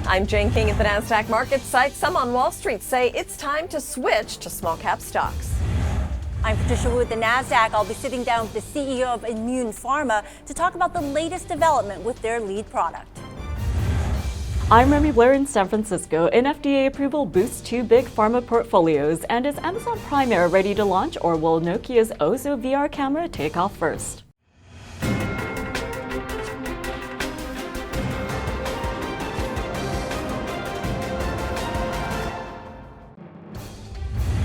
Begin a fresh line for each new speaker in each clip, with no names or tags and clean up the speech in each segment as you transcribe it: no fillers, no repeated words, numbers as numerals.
I'm Jane King at the NASDAQ market site. Some on Wall Street say it's time to switch to small cap stocks.
I'm Patricia Wu at the NASDAQ. I'll be sitting down with the CEO of Immune Pharma to talk about the latest development with their lead product.
I'm Remy Blair in San Francisco. An FDA approval boosts two big pharma portfolios. And is Amazon Prime Air ready to launch, or will Nokia's Ozo VR camera take off first?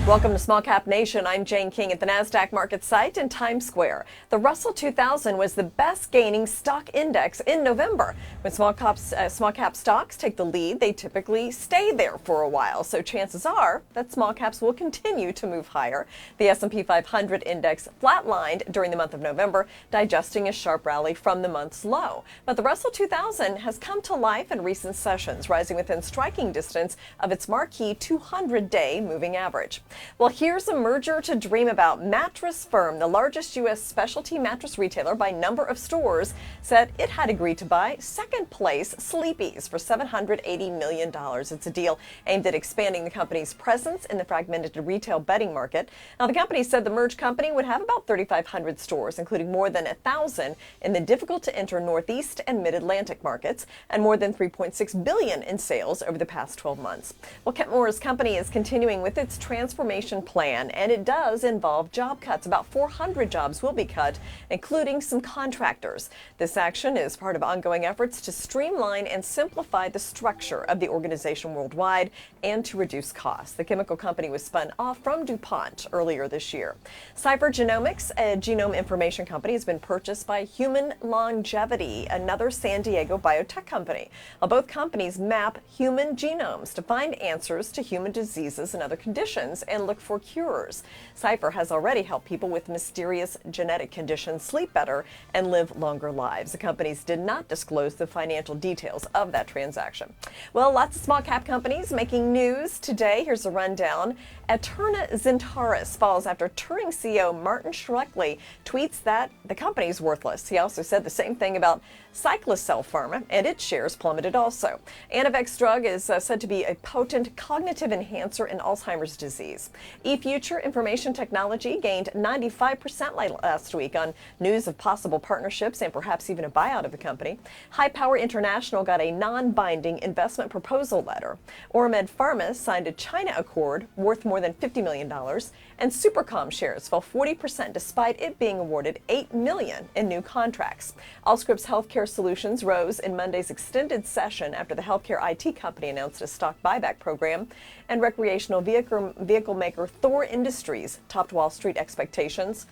Welcome to Small Cap Nation. I'm Jane King at the NASDAQ market site in Times Square. The Russel 2000 was the best gaining stock index in November. When small cap stocks take the lead, they typically stay there for a while. So chances are that small caps will continue to move higher. The S&P 500 index flatlined during the month of November, digesting a sharp rally from the month's low. But the Russel 2000 has come to life in recent sessions, rising within striking distance of its marquee 200-day moving average. Well, here's a merger to dream about. Mattress Firm, the largest U.S. specialty mattress retailer by number of stores, said it had agreed to buy second place Sleepy's for $780 million. It's a deal aimed at expanding the company's presence in the fragmented retail bedding market. Now, the company said the merged company would have about 3,500 stores, including more than 1,000 in the difficult-to-enter Northeast and Mid-Atlantic markets, and more than $3.6 billion in sales over the past 12 months. Well, Kent Moore's company is continuing with its transformation plan, and it does involve job cuts. About 400 jobs will be cut, including some contractors. This action is part of ongoing efforts to streamline and simplify the structure of the organization worldwide and to reduce costs. The chemical company was spun off from DuPont earlier this year. Cipher Genomics, a genome information company, has been purchased by Human Longevity, another San Diego biotech company. Well, both companies map human genomes to find answers to human diseases and other conditions and look for cures. Cipher has already helped people with mysterious genetic conditions sleep better and live longer lives. The companies did not disclose the financial details of that transaction. Well, lots of small cap companies making news today. Here's a rundown. Eterna Zentaris falls after Turing CEO Martin Shkreli tweets that the company is worthless. He also said the same thing about Cyclacel Pharma, and its shares plummeted also. Anavex drug is said to be a potent cognitive enhancer in Alzheimer's disease. eFuture Information Technology gained 95% last week on news of possible partnerships and perhaps even a buyout of the company. High Power International got a non-binding investment proposal letter. Oramed Pharma signed a China accord worth more than $50 million, and Supercom shares fell 40% despite it being awarded $8 million in new contracts. Allscripts Healthcare Solutions rose in Monday's extended session after the healthcare IT company announced a stock buyback program, and recreational vehicle maker Thor Industries topped Wall Street expectations.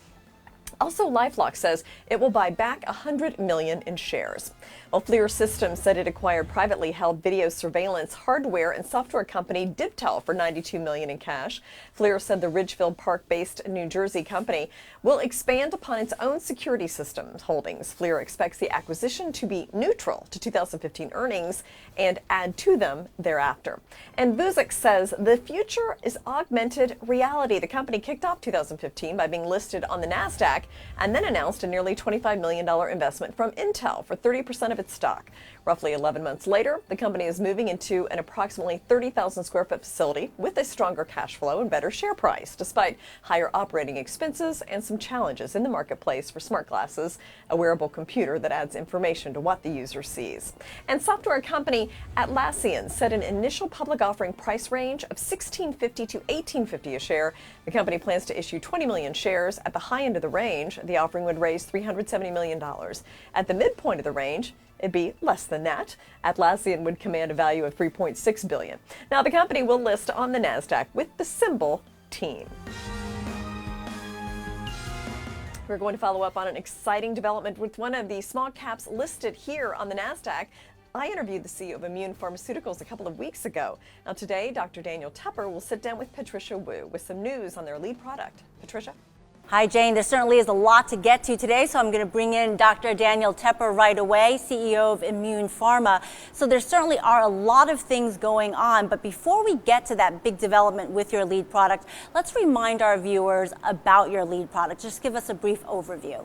Also, LifeLock says it will buy back $100 million in shares. Well, FLIR Systems said it acquired privately held video surveillance hardware and software company Diptel for $92 million in cash. FLIR said the Ridgefield Park-based New Jersey company will expand upon its own security systems holdings. FLIR expects the acquisition to be neutral to 2015 earnings and add to them thereafter. And Vuzix says the future is augmented reality. The company kicked off 2015 by being listed on the NASDAQ and then announced a nearly $25 million investment from Intel for 30% of its stock. Roughly 11 months later, the company is moving into an approximately 30,000 square foot facility with a stronger cash flow and better share price, despite higher operating expenses and some challenges in the marketplace for smart glasses, a wearable computer that adds information to what the user sees. And software company Atlassian set an initial public offering price range of $16.50 to $18.50 a share. The company plans to issue 20 million shares. At the high end of the range, the offering would raise $370 million. At the midpoint of the range, it'd be less than that. Atlassian would command a value of $3.6 billion. Now, the company will list on the NASDAQ with the symbol TEAM. We're going to follow up on an exciting development with one of the small caps listed here on the NASDAQ. I interviewed the CEO of Immune Pharmaceuticals a couple of weeks ago. Now today, Dr. Daniel Tepper will sit down with Patricia Wu with some news on their lead product. Patricia?
Hi, Jane. There certainly is a lot to get to today, so I'm going to bring in Dr. Daniel Tepper right away, CEO of Immune Pharma. So there certainly are a lot of things going on, but before we get to that big development with your lead product, let's remind our viewers about your lead product. Just give us a brief overview.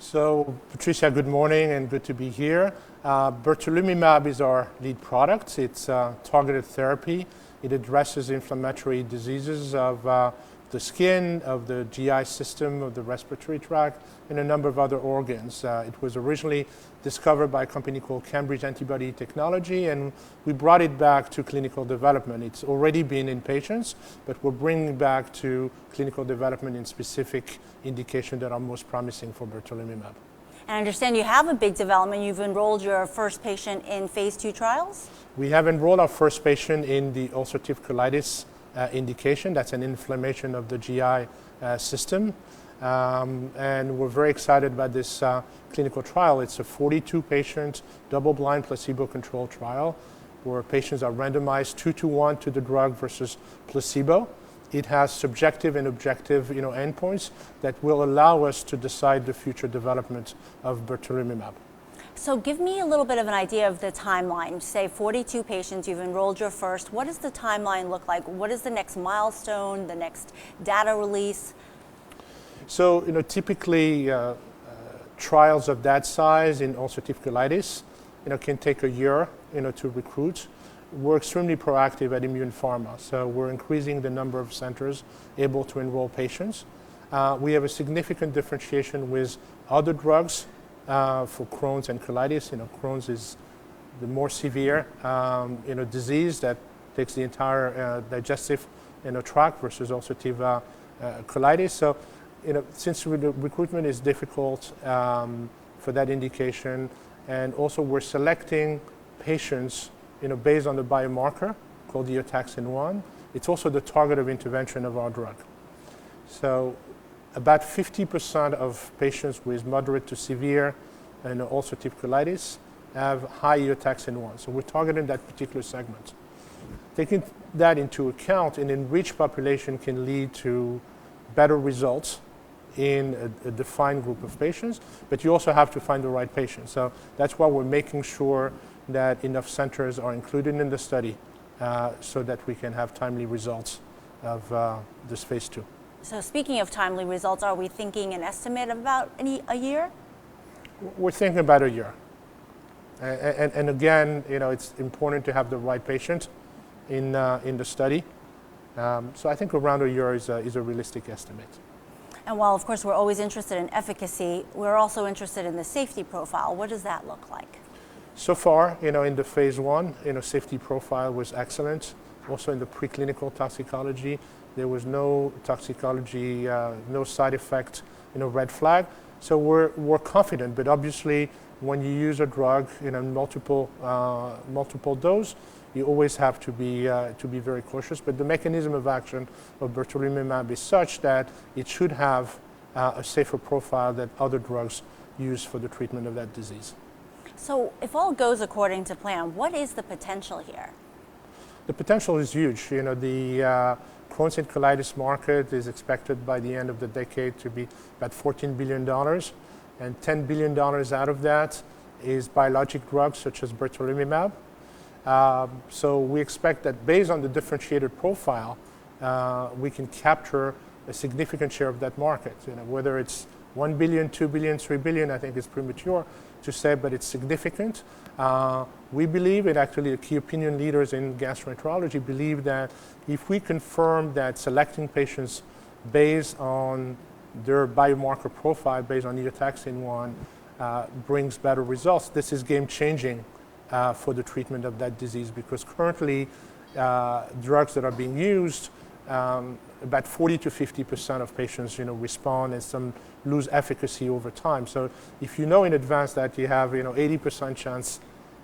So, Patricia, good morning and good to be here. Bertoluimab is our lead product. It's a targeted therapy. It addresses inflammatory diseases of the skin, of the GI system, of the respiratory tract, and a number of other organs. It was originally discovered by a company called Cambridge Antibody Technology, and we brought it back to clinical development. It's already been in patients, but we're bringing it back to clinical development in specific indications that are most promising for bertoluimab.
And I understand you have a big development. You've enrolled your first patient in phase 2 trials?
We have enrolled our first patient in the ulcerative colitis indication. That's an inflammation of the GI system. And we're very excited about this clinical trial. It's a 42-patient, double-blind, placebo-controlled trial where patients are randomized 2-to-1 to the drug versus placebo. It has subjective and objective endpoints that will allow us to decide the future development of bertoluimab.
So give me a little bit of an idea of the timeline. Say 42 patients, you've enrolled your first. What does the timeline look like? What is the next milestone, the next data release?
So, typically trials of that size in ulcerative colitis, can take a year, to recruit. We're extremely proactive at Immune Pharma, so we're increasing the number of centers able to enroll patients. We have a significant differentiation with other drugs for Crohn's and colitis. Crohn's is the more severe, disease that takes the entire digestive, tract versus ulcerative colitis. So, since the recruitment is difficult for that indication, and also we're selecting patients, based on the biomarker called eotaxin-1. It's also the target of intervention of our drug. So, about 50% of patients with moderate to severe ulcerative colitis have high eotaxin-1. So we're targeting that particular segment. Taking that into account, an enriched population can lead to better results in a defined group of patients, but you also have to find the right patients. So that's why we're making sure that enough centers are included in the study so that we can have timely results of this phase 2.
So speaking of timely results, are we thinking an estimate of about a year?
We're thinking about a year. And again, it's important to have the right patient in the study. So I think around a year is a realistic estimate.
And while, of course, we're always interested in efficacy, we're also interested in the safety profile. What does that look like?
So far, in the phase 1, safety profile was excellent. Also in the preclinical toxicology, there was no toxicology, no side effect, red flag. So we're confident, but obviously when you use a drug in multiple dose, you always have to be very cautious. But the mechanism of action of bertoluimab is such that it should have a safer profile than other drugs used for the treatment of that disease.
So if all goes according to plan, what is the potential here?
The potential is huge. The Crohn's and colitis market is expected by the end of the decade to be about $14 billion, and $10 billion out of that is biologic drugs such as bertoluimab. So we expect that based on the differentiated profile, we can capture a significant share of that market. Whether it's 1 billion, 2 billion, 3 billion, I think it's premature to say, but it's significant. We believe, and actually the key opinion leaders in gastroenterology believe that if we confirm that selecting patients based on their biomarker profile, based on eotaxin-1, brings better results, this is game-changing for the treatment of that disease, because currently drugs that are being used, about 40 to 50% of patients respond, and some lose efficacy over time. So if you know in advance that you have 80% chance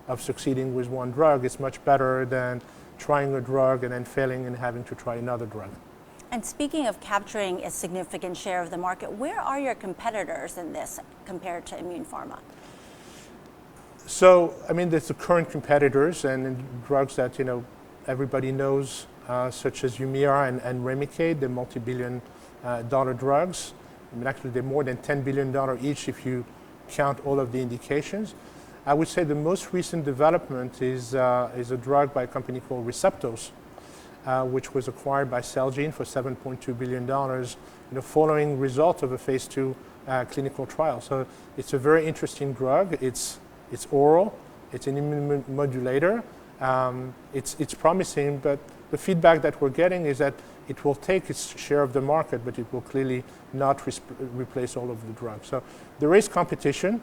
of succeeding with one drug, it's much better than trying a drug and then failing and having to try another drug.
And speaking of capturing a significant share of the market, where are your competitors in this compared to Immune Pharma?
So, there's the current competitors and drugs that, everybody knows, such as Humira and Remicade, they're multi-billion dollar drugs. Actually, they're more than $10 billion each if you count all of the indications. I would say the most recent development is a drug by a company called Receptos, which was acquired by Celgene for $7.2 billion, following results of a phase 2 clinical trial. So it's a very interesting drug. It's oral. It's an immunomodulator. It's promising, but the feedback that we're getting is that it will take its share of the market, but it will clearly not replace all of the drugs. So there is competition,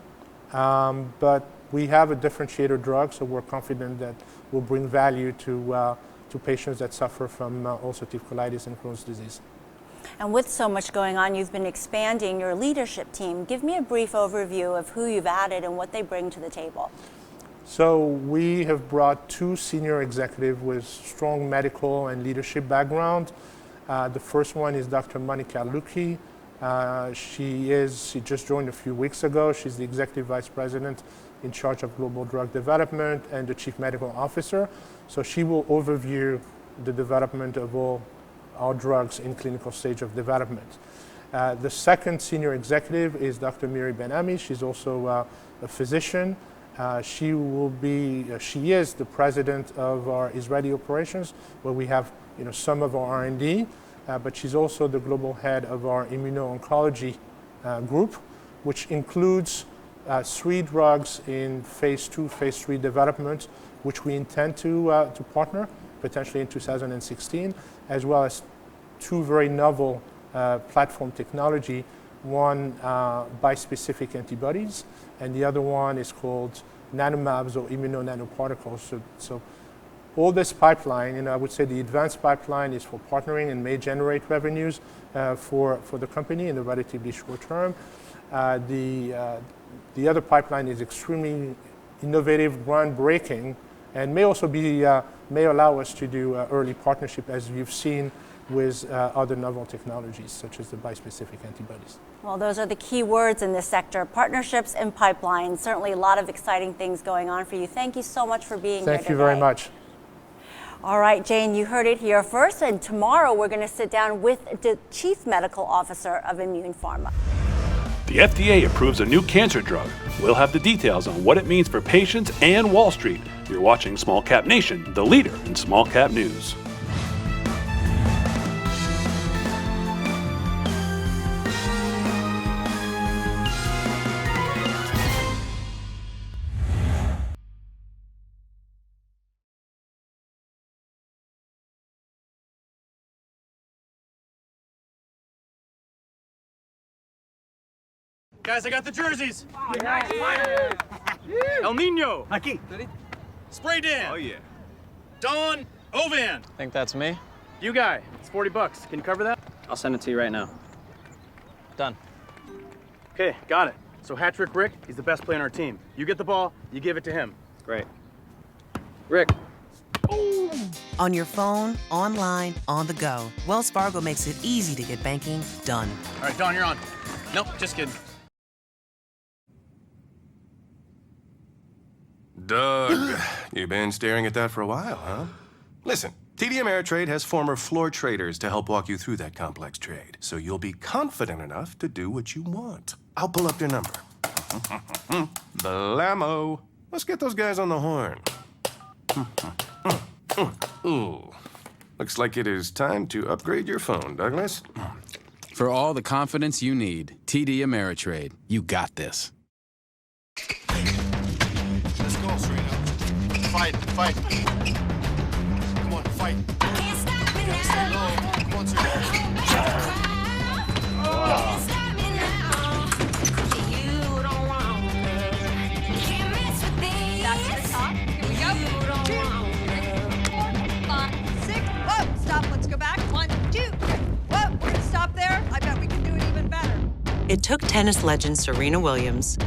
but we have a differentiator drug, so we're confident that we'll bring value to patients that suffer from ulcerative colitis and Crohn's disease.
And with so much going on, you've been expanding your leadership team. Give me a brief overview of who you've added and what they bring to the table.
So we have brought 2 senior executives with strong medical and leadership background. The first one is Dr. Monica Lucchi. She just joined a few weeks ago. She's the Executive Vice President in charge of global drug development and the Chief Medical Officer. So she will overview the development of all our drugs in clinical stage of development. The second senior executive is Dr. Miri Ben-Ami. She's also a physician. She is the president of our Israeli operations, where we have some of our R&D, but she's also the global head of our immuno-oncology group, which includes 3 drugs in phase 2, phase 3 development, which we intend to partner potentially in 2016, as well as 2 very novel platform technology, one bispecific antibodies, and the other one is called nanomabs or immunonanoparticles. So all this pipeline, I would say the advanced pipeline is for partnering and may generate revenues for the company in the relatively short term. The other pipeline is extremely innovative, groundbreaking, and may also may allow us to do early partnership, as you've seen with other novel technologies, such as the bispecific antibodies.
Well, those are the key words in this sector: partnerships and pipelines. Certainly a lot of exciting things going on for you. Thank you so much for being here today.
Thank you very much.
All right, Jane, you heard it here first, and tomorrow we're going to sit down with the Chief Medical Officer of Immune Pharma.
The FDA approves a new cancer drug. We'll have the details on what it means for patients and Wall Street. You're watching Small Cap Nation, the leader in small cap news.
Guys, I got the jerseys. Oh, nice. El Nino. Aquí. Spray Dan.
Oh, yeah.
Don Ovan.
Think that's me?
You guy. It's $40. Can you cover that?
I'll send it to you right now. Done.
Okay, got it. So hat-trick Rick, he's the best player on our team. You get the ball, you give it to him.
Great. Rick.
On your phone, online, on the go, Wells Fargo makes it easy to get banking done.
All right, Don, you're on. Nope, just kidding.
Doug, you've been staring at that for a while, huh? Listen, TD Ameritrade has former floor traders to help walk you through that complex trade, so you'll be confident enough to do what you want. I'll pull up your number. Blammo. Let's get those guys on the horn. Ooh. Looks like it is time to upgrade your phone, Douglas.
For all the confidence you need, TD Ameritrade. You got this.
Let's go, Serena. Fight, fight. Come on, fight. Can't stop me now. Come on, Serena. Stop me now. You don't want me. Can't mess with me. Back to the top. Here we go. 2, 4, 5, 6. Whoa, stop. Let's go back. 1, 2. Whoa, we're gonna stop there. I bet we can do it even better.
It took tennis legend Serena Williams,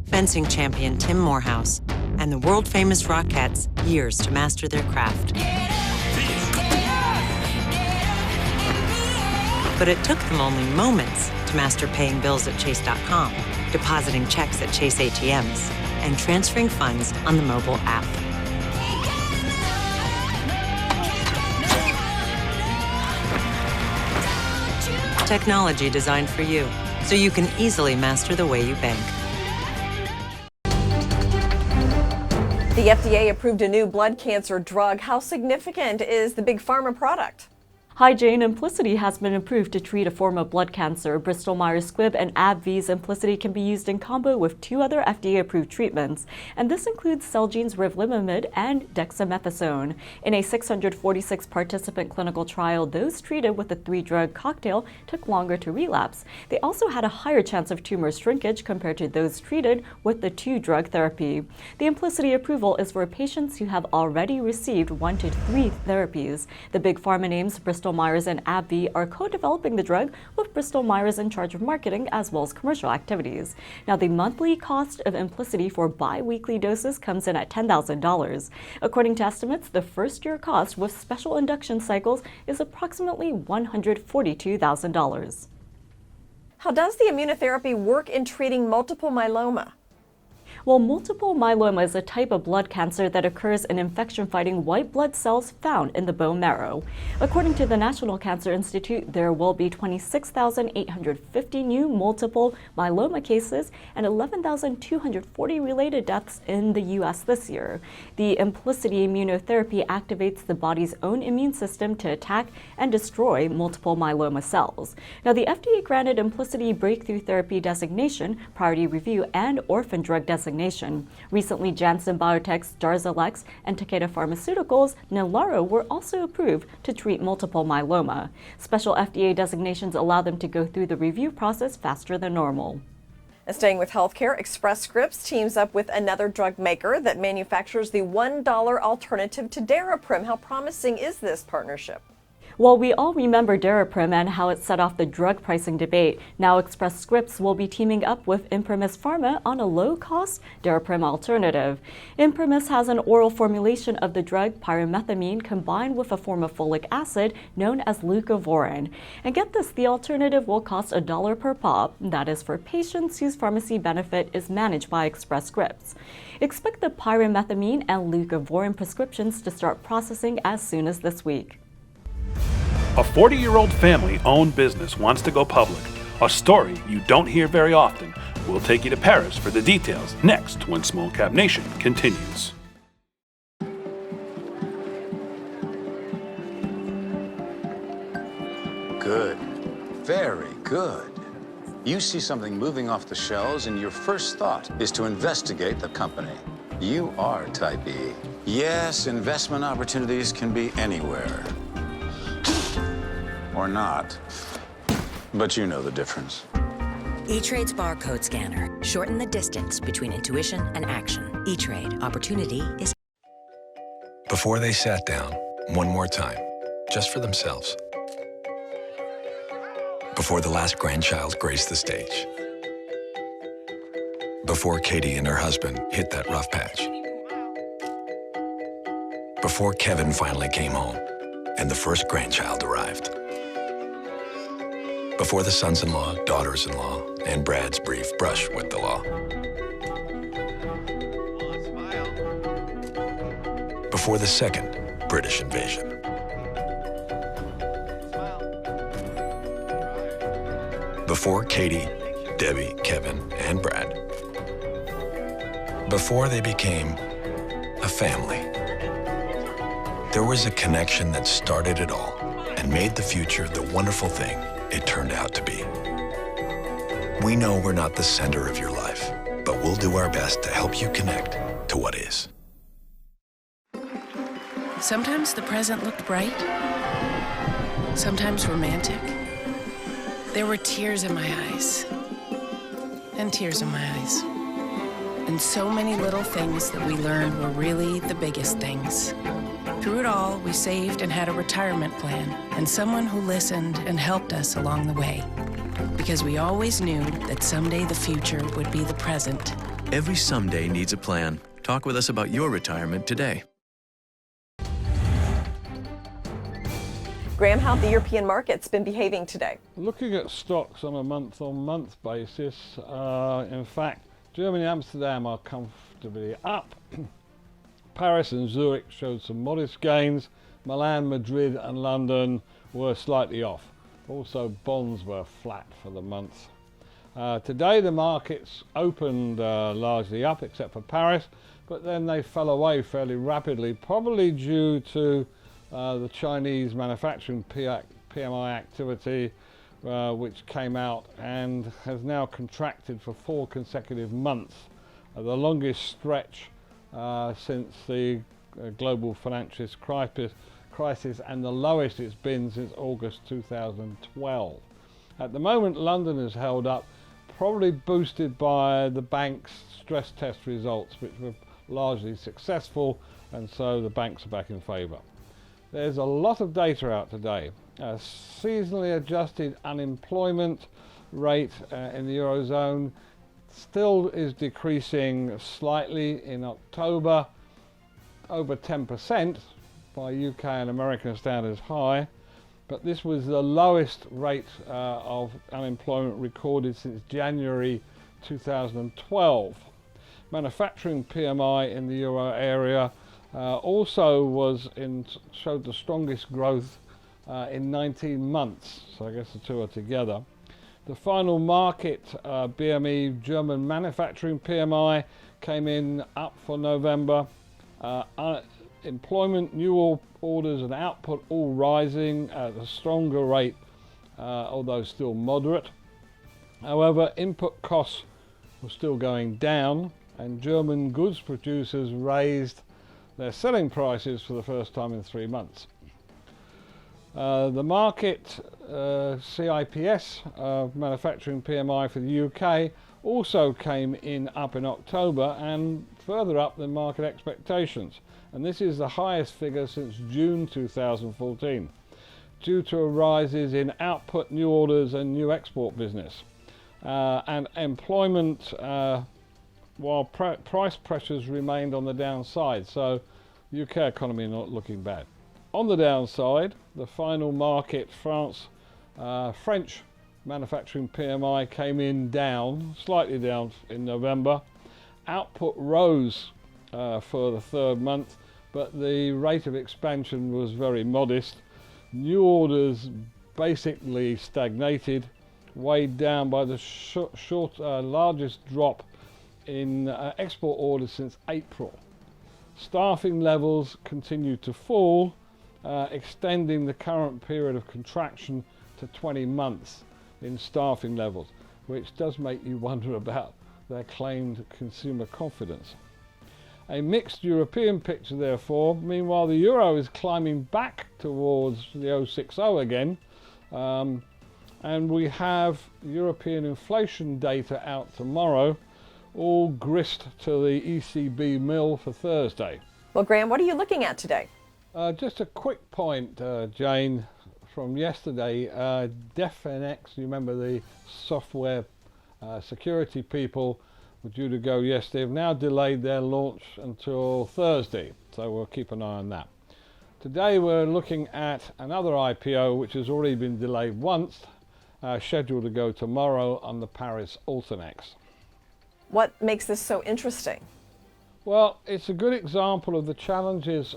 fencing champion Tim Morehouse, and the world-famous Rockettes years to master their craft. But it took them only moments to master paying bills at Chase.com, depositing checks at Chase ATMs, and transferring funds on the mobile app. Technology designed for you, so you can easily master the way you bank.
The FDA approved a new blood cancer drug. How significant is the big pharma product?
Hi, Jane. Implicity has been approved to treat a form of blood cancer. Bristol Myers Squibb and AbbVie's Implicity can be used in combo with 2 other FDA-approved treatments, and this includes Celgene's Revlimid and dexamethasone. In a 646-participant clinical trial, those treated with the 3-drug cocktail took longer to relapse. They also had a higher chance of tumor shrinkage compared to those treated with the 2-drug therapy. The Implicity approval is for patients who have already received 1 to 3 therapies. The big pharma names Bristol Myers and AbbVie are co-developing the drug, with Bristol Myers in charge of marketing as well as commercial activities. Now, the monthly cost of Implicity for bi-weekly doses comes in at $10,000. According to estimates, the first-year cost with special induction cycles is approximately $142,000.
How does the immunotherapy work in treating multiple myeloma?
Well, multiple myeloma is a type of blood cancer that occurs in infection-fighting white blood cells found in the bone marrow. According to the National Cancer Institute, there will be 26,850 new multiple myeloma cases and 11,240 related deaths in the U.S. this year. The Implicity immunotherapy activates the body's own immune system to attack and destroy multiple myeloma cells. Now, the FDA granted Implicity breakthrough therapy designation, priority review, and orphan drug designation. Recently, Janssen Biotech's Darzalex and Takeda Pharmaceuticals' Nilaro were also approved to treat multiple myeloma. Special FDA designations allow them to go through the review process faster than normal.
And staying with healthcare, Express Scripts teams up with another drug maker that manufactures the $1 alternative to Daraprim. How promising is this partnership?
Well, we all remember Daraprim and how it set off the drug pricing debate. Now Express Scripts will be teaming up with Imprimis Pharma on a low-cost Daraprim alternative. Imprimis has an oral formulation of the drug pyrimethamine combined with a form of folic acid known as leucovorin. And get this, the alternative will cost $1 per pop. That is for patients whose pharmacy benefit is managed by Express Scripts. Expect the pyrimethamine and leucovorin prescriptions to start processing as soon as this week.
A 40-year-old family-owned business wants to go public. A story you don't hear very often. We'll take you to Paris for the details next when Small Cap Nation continues.
Good. Very good. You see something moving off the shelves and your first thought is to investigate the company. You are type E. Yes, investment opportunities can be anywhere. Or not. But you know the difference.
E-Trade's barcode scanner. Shorten the distance between intuition and action. E-Trade. Opportunity is...
Before they sat down, one more time, just for themselves. Before the last grandchild graced the stage. Before Katie and her husband hit that rough patch. Before Kevin finally came home and the first grandchild arrived. Before the sons-in-law, daughters-in-law, and Brad's brief brush with the law. Before the second British invasion. Before Katie, Debbie, Kevin, and Brad. Before they became a family. There was a connection that started it all and made the future the wonderful thing it turned out to be. We know we're not the center of your life, but we'll do our best to help you connect to what is.
Sometimes the present looked bright, sometimes romantic. There were tears in my eyes, and tears in my eyes. And so many little things that we learned were really the biggest things. Through it all, we saved and had a retirement plan, and someone who listened and helped us along the way. Because we always knew that someday the future would be the present.
Every someday needs a plan. Talk with us about your retirement today.
Graham, how have the European markets been behaving today?
Looking at stocks on a month-on-month basis, in fact, Germany and Amsterdam are comfortably up. Paris and Zurich showed some modest gains. Milan, Madrid and London were slightly off. Also, bonds were flat for the month. Today the markets opened largely up except for Paris, but then they fell away fairly rapidly, probably due to the Chinese manufacturing PMI activity, which came out and has now contracted for 4 consecutive months, the longest stretch since the global financial crisis and the lowest it's been since August 2012. At the moment, London is held up, probably boosted by the bank's stress test results, which were largely successful, and so the banks are back in favour. There's a lot of data out today. Seasonally adjusted unemployment rate in the Eurozone still is decreasing slightly in October, over 10% by UK and American standards high, but this was the lowest rate of unemployment recorded since January 2012. Manufacturing PMI in the Euro area also showed the strongest growth in 19 months, so I guess the two are together. The final market BME German manufacturing PMI came in up for November. Employment, new orders and output all rising at a stronger rate, although still moderate. However, input costs were still going down, and German goods producers raised their selling prices for the first time in 3 months. The market CIPS manufacturing PMI for the UK also came in up in October and further up than market expectations, and this is the highest figure since June 2014 due to rises in output, new orders and new export business, and employment, while price pressures remained on the downside, so the UK economy not looking bad. On the downside, the final market French manufacturing PMI came in slightly down in November. Output rose for the 3rd month, but the rate of expansion was very modest. New orders basically stagnated, weighed down by the largest drop in export orders since April. Staffing levels continued to fall, extending the current period of contraction to 20 months in staffing levels, which does make you wonder about their claimed consumer confidence. A mixed European picture, therefore. Meanwhile, the euro is climbing back towards the 060 again, and we have European inflation data out tomorrow, all grist to the ECB mill for Thursday.
Well, Graham, what are you looking at today?
Just a quick point, Jane, from yesterday. DefNX, you remember the software security people were due to go yesterday, have now delayed their launch until Thursday, so we'll keep an eye on that. Today we're looking at another IPO which has already been delayed once, scheduled to go tomorrow on the Paris Alternex.
What makes this so interesting?
Well, it's a good example of the challenges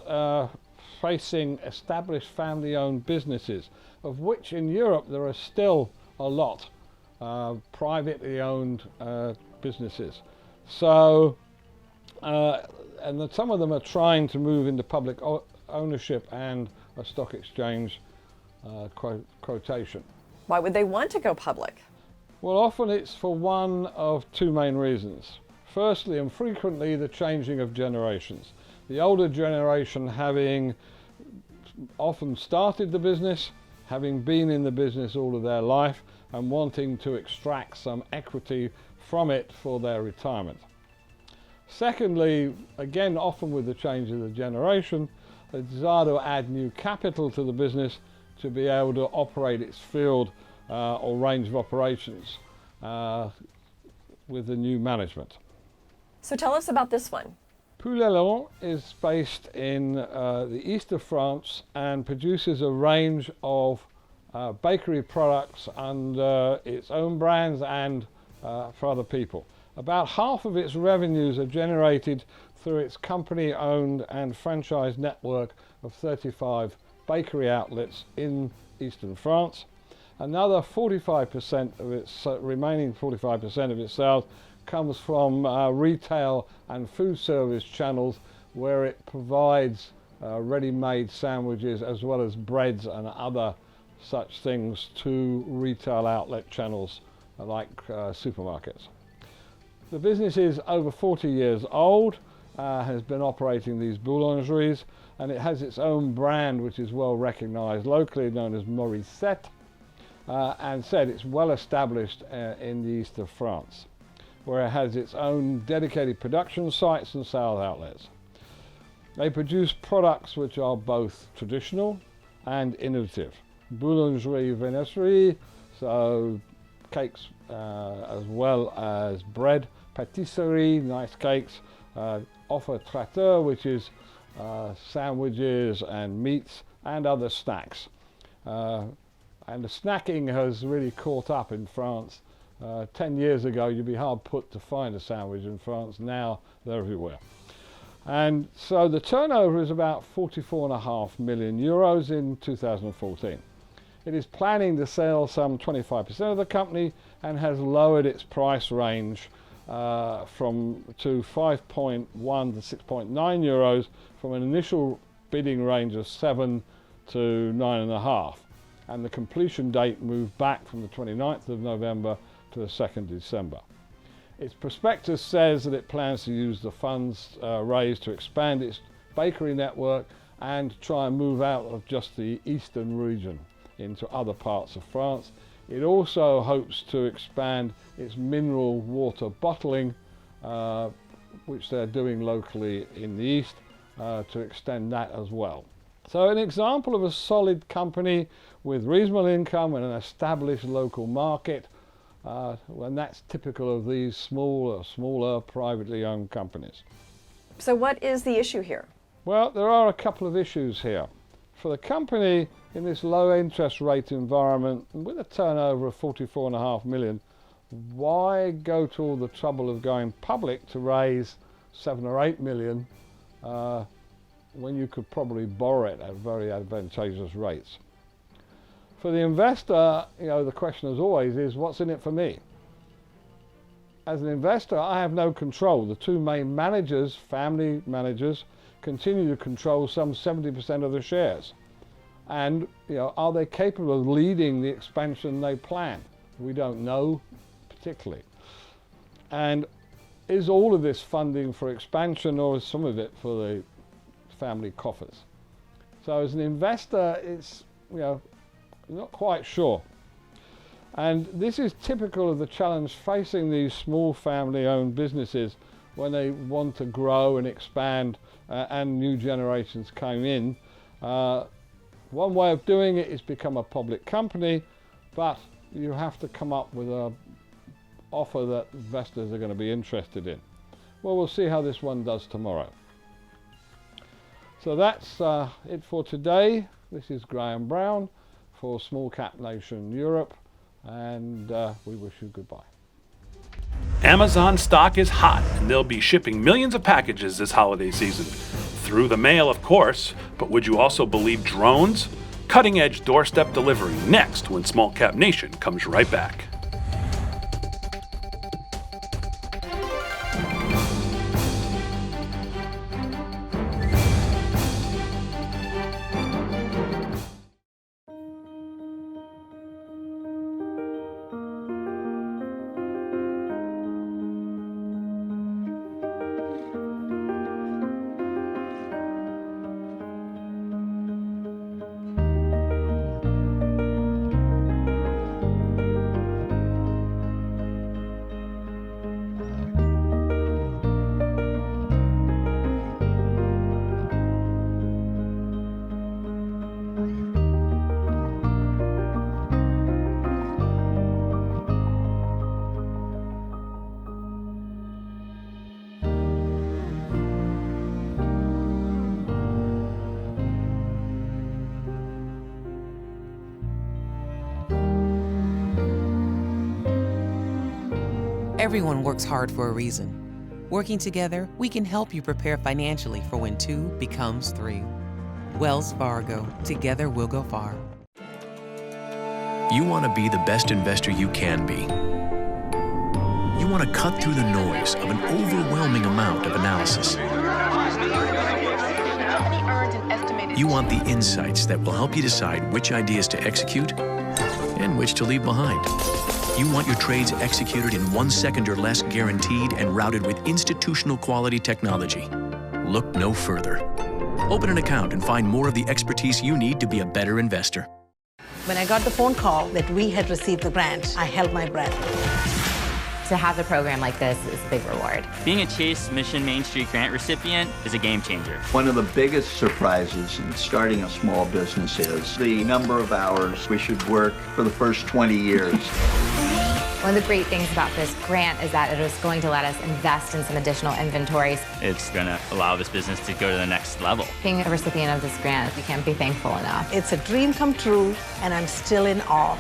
facing established family-owned businesses, of which in Europe there are still a lot, privately owned businesses. So, and some of them are trying to move into public ownership and a stock exchange quotation.
Why would they want to go public?
Well, often it's for one of two main reasons. Firstly, and frequently, the changing of generations. The older generation having often started the business, having been in the business all of their life, and wanting to extract some equity from it for their retirement. Secondly, again, often with the change of the generation, a desire to add new capital to the business to be able to operate its field or range of operations with the new management.
So tell us about this one.
Poulelan is based in the east of France and produces a range of bakery products under its own brands and for other people. About half of its revenues are generated through its company-owned and franchise network of 35 bakery outlets in eastern France. Another 45% of its remaining 45% of its sales comes from retail and food service channels, where it provides ready-made sandwiches as well as breads and other such things to retail outlet channels like supermarkets. The business is over 40 years old, has been operating these boulangeries, and it has its own brand which is well recognized locally, known as Morissette, and said it's well established in the east of France, where it has its own dedicated production sites and sales outlets. They produce products which are both traditional and innovative. Boulangerie Viennoiserie, so cakes as well as bread. Patisserie, nice cakes. Offer traiteur, which is sandwiches and meats and other snacks. And the snacking has really caught up in France. 10 years ago, you'd be hard put to find a sandwich in France. Now they're everywhere. And so the turnover is about 44.5 million euros in 2014. It is planning to sell some 25% of the company and has lowered its price range to 5.1 to 6.9 euros from an initial bidding range of 7 to 9.5. And the completion date moved back from the 29th of November to the 2nd December. Its prospectus says that it plans to use the funds raised to expand its bakery network and try and move out of just the eastern region into other parts of France. It also hopes to expand its mineral water bottling, which they're doing locally in the east, to extend that as well. So an example of a solid company with reasonable income and an established local market, and that's typical of these smaller privately owned companies.
So what is the issue here?
Well, there are a couple of issues here. For the company in this low interest rate environment with a turnover of 44.5 million, why go to all the trouble of going public to raise 7 or 8 million when you could probably borrow it at very advantageous rates? For the investor, the question as always is, what's in it for me? As an investor, I have no control. The two main managers, family managers, continue to control some 70% of the shares. And are they capable of leading the expansion they plan? We don't know particularly. And is all of this funding for expansion, or is some of it for the family coffers? So as an investor, it's not quite sure. And this is typical of the challenge facing these small family-owned businesses when they want to grow and expand and new generations come in. One way of doing it is become a public company, but you have to come up with an offer that investors are going to be interested in. Well, we'll see how this one does tomorrow. So that's it for today. This is Graham Brown for Small Cap Nation Europe, and we wish you goodbye.
Amazon stock is hot, and they'll be shipping millions of packages this holiday season. Through the mail, of course, but would you also believe drones? Cutting-edge doorstep delivery next when Small Cap Nation comes right back.
Everyone works hard for a reason. Working together, we can help you prepare financially for when 2 becomes 3. Wells Fargo. Together we'll go far.
You want to be the best investor you can be. You want to cut through the noise of an overwhelming amount of analysis. You want the insights that will help you decide which ideas to execute and which to leave behind. You want your trades executed in 1 second or less, guaranteed and routed with institutional quality technology. Look no further. Open an account and find more of the expertise you need to be a better investor.
When I got the phone call that we had received the grant, I held my breath.
To have a program like this is a big reward.
Being a Chase Mission Main Street grant recipient is a game changer.
One of the biggest surprises in starting a small business is the number of hours we should work for the first 20 years.
One of the great things about this grant is that it is going to let us invest in some additional inventories.
It's going to allow this business to go to the next level.
Being a recipient of this grant, we can't be thankful enough.
It's a dream come true, and I'm still in awe.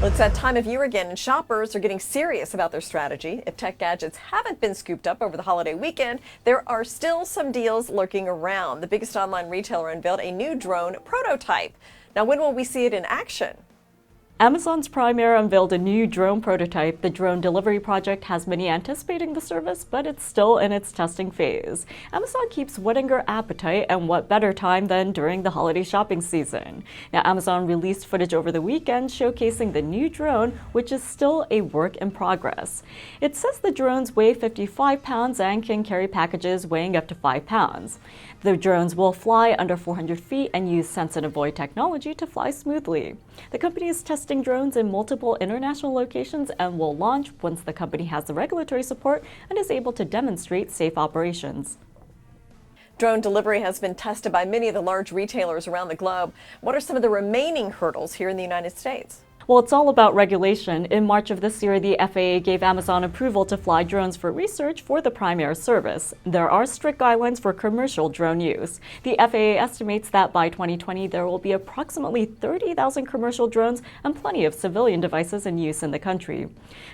Well, it's that time of year again, and shoppers are getting serious about their strategy. If tech gadgets haven't been scooped up over the holiday weekend, there are still some deals lurking around. The biggest online retailer unveiled a new drone prototype. Now, when will we see it in action?
Amazon's Prime Air unveiled a new drone prototype. The drone delivery project has many anticipating the service, but it's still in its testing phase. Amazon keeps whetting your appetite, and what better time than during the holiday shopping season. Now, Amazon released footage over the weekend showcasing the new drone, which is still a work in progress. It says the drones weigh 55 pounds and can carry packages weighing up to 5 pounds. The drones will fly under 400 feet and use sense and avoid technology to fly smoothly. The company is testing drones in multiple international locations and will launch once the company has the regulatory support and is able to demonstrate safe operations.
Drone delivery has been tested by many of the large retailers around the globe. What are some of the remaining hurdles here in the United States?
Well, it's all about regulation. In March of this year, the FAA gave Amazon approval to fly drones for research for the Prime Air service. There are strict guidelines for commercial drone use. The FAA estimates that by 2020, there will be approximately 30,000 commercial drones and plenty of civilian devices in use in the country.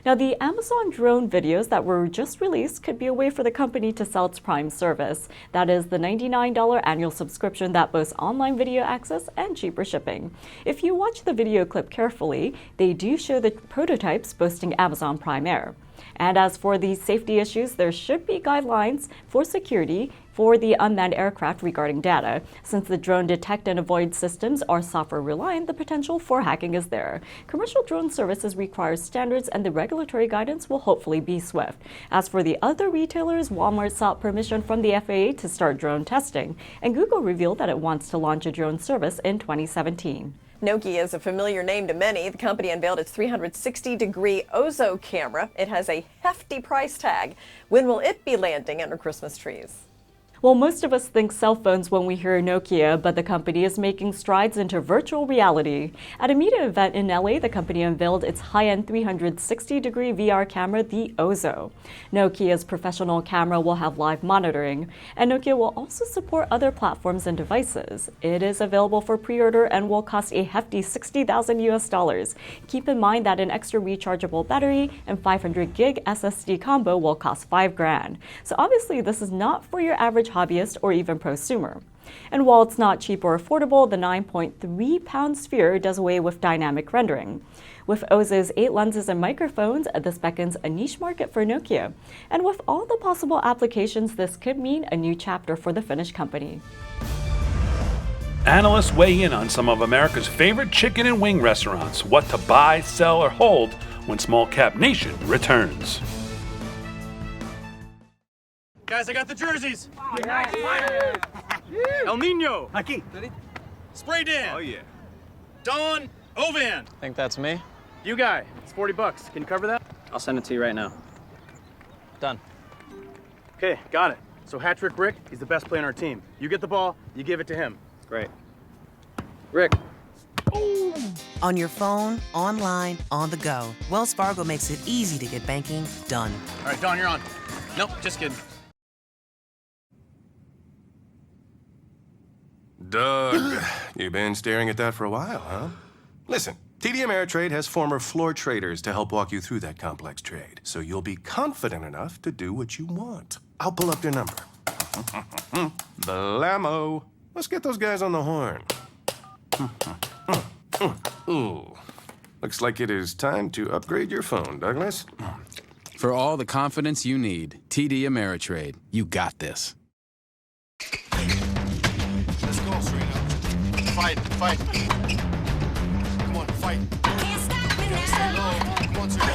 Now, the Amazon drone videos that were just released could be a way for the company to sell its Prime service. That is the $99 annual subscription that boasts online video access and cheaper shipping. If you watch the video clip carefully, they do show the prototypes boasting Amazon Prime Air. And as for the safety issues, there should be guidelines for security for the unmanned aircraft regarding data. Since the drone detect and avoid systems are software reliant, the potential for hacking is there. Commercial drone services require standards, and the regulatory guidance will hopefully be swift. As for the other retailers, Walmart sought permission from the FAA to start drone testing, and Google revealed that it wants to launch a drone service in 2017.
Nokia is a familiar name to many. The company unveiled its 360-degree Ozo camera. It has a hefty price tag. When will it be landing under Christmas trees?
Well, most of us think cell phones when we hear Nokia, but the company is making strides into virtual reality. At a media event in LA, the company unveiled its high-end 360-degree VR camera, the Ozo. Nokia's professional camera will have live monitoring, and Nokia will also support other platforms and devices. It is available for pre-order and will cost a hefty $60,000 US. Keep in mind that an extra rechargeable battery and 500 gig SSD combo will cost $5,000. So obviously, this is not for your average hobbyist or even prosumer. And while it's not cheap or affordable, the 9.3-pound sphere does away with dynamic rendering. With Ozo's 8 lenses and microphones, this beckons a niche market for Nokia. And with all the possible applications, this could mean a new chapter for the Finnish company.
Analysts weigh in on some of America's favorite chicken and wing restaurants, what to buy, sell, or hold when Small Cap Nation returns.
Guys, I got the jerseys. El Nino. Aquí. Spray Dan.
Oh, yeah.
Don Ovan.
Think that's me?
You guy. It's $40. Can you cover that?
I'll send it to you right now. Done.
Okay, got it. So hat trick Rick, he's the best player on our team. You get the ball, you give it to him.
Great. Rick.
On your phone, online, on the go, Wells Fargo makes it easy to get banking done.
All right, Don, you're on. Nope, just kidding.
Doug, you've been staring at that for a while, huh? Listen, TD Ameritrade has former floor traders to help walk you through that complex trade, so you'll be confident enough to do what you want. I'll pull up your number. Blammo. Let's get those guys on the horn. Ooh. Looks like it is time to upgrade your phone, Douglas.
For all the confidence you need, TD Ameritrade. You got this.
Let's go, Serena. Fight, fight. Come on, fight. Can't stop me now. Come on, Serena.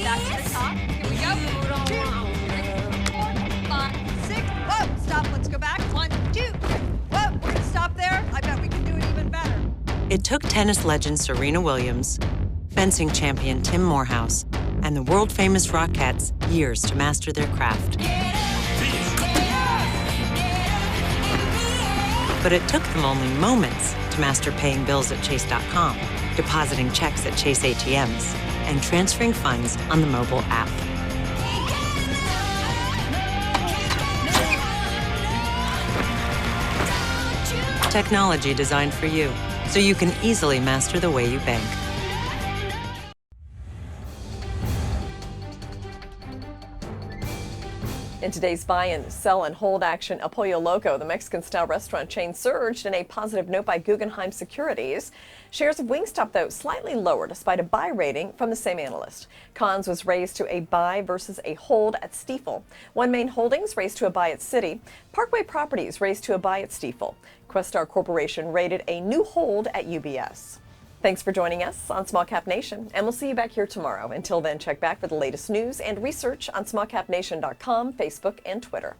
Back to the top. Here we go. 2, 3, 4, 5, 6. Whoa, stop. Let's go back. 1, 2. Whoa, we're going to stop there. I bet we can do it even better.
It took tennis legend Serena Williams, fencing champion Tim Morehouse, and the world-famous Rockettes years to master their craft. But it took them only moments to master paying bills at Chase.com, depositing checks at Chase ATMs, and transferring funds on the mobile app. Technology designed for you, so you can easily master the way you bank.
In today's buy and sell and hold action, El Pollo Loco, the Mexican-style restaurant chain, surged in a positive note by Guggenheim Securities. Shares of Wingstop, though, slightly lower despite a buy rating from the same analyst. Conn's was raised to a buy versus a hold at Stifel. One Main Holdings raised to a buy at Citi. Parkway Properties raised to a buy at Stifel. Questar Corporation rated a new hold at UBS. Thanks for joining us on Small Cap Nation, and we'll see you back here tomorrow. Until then, check back for the latest news and research on smallcapnation.com, Facebook, and Twitter.